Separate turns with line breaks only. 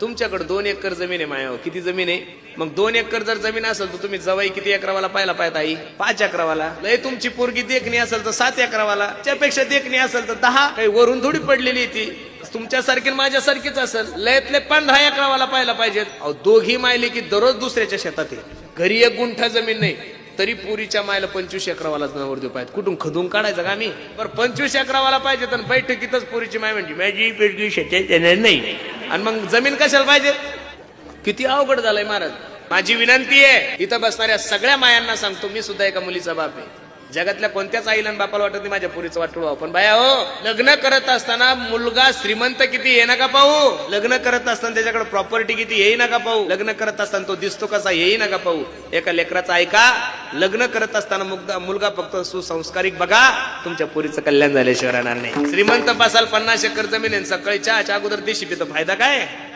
तुमच्याकडे 2 एकर जमीन आहे मायावर, किती जमीन आहे? मग 2 एकर जर जमीन असेल तर तुम्ही जवाई किती एकरावाला पाहायला पाहिजे आई? 5 एकरावाला. लय तुमची पोरगी देखणी असेल तर 7 एकरावाला, त्यापेक्षा देखणी असेल तर 10. काही वरून थोडी पडलेली ती, तुमच्यासारखी माझ्यासारखीच असेल. लयतले 15 एकरावाला पाहायला पाहिजेत. अहो दोघी मायले की दररोज दुसऱ्याच्या शेतात आहे. घरी 1 गुंठा जमीन नाही तरी पुरीच्या मायला 25 एकरावाला नवरदेव पाहिजे. कुठून खदून काढायचं का आम्ही? बरं 25 एकरावाला पाहिजे तर बैठकीतच पुरीची माय म्हणजे माझी पेडगी शेतात येणार नाही, आणि मग जमीन कशाला पाहिजे? किती अवघड झालंय महाराज. माझी विनंती आहे, इथं बसणाऱ्या सगळ्या मायांना सांगतो, मी सुद्धा एका मुलीचा बाप आहे. जगातल्या कोणत्याच आईला आणि बापाला वाटत नाही माझ्या पुरीचं वाटोळं व्हावं. पण बाया हो, लग्न करत असताना मुलगा श्रीमंत किती हे नका पाहू. लग्न करत असताना त्याच्याकडे प्रॉपर्टी किती हेही नका पाहू. लग्न करत असताना तो दिसतो कसा हेही नका पाहू. एका लेकराचं ऐका, लग्न करत असताना मुलगा फक्त सुसंस्कारिक बघा, तुमच्या पुरीचं कल्याण झाल्याशिवाय राहणार नाही. श्रीमंत बसाल 50 एकर जमीन, सकाळी चहाच्या अगोदर देशी पितो, फायदा काय?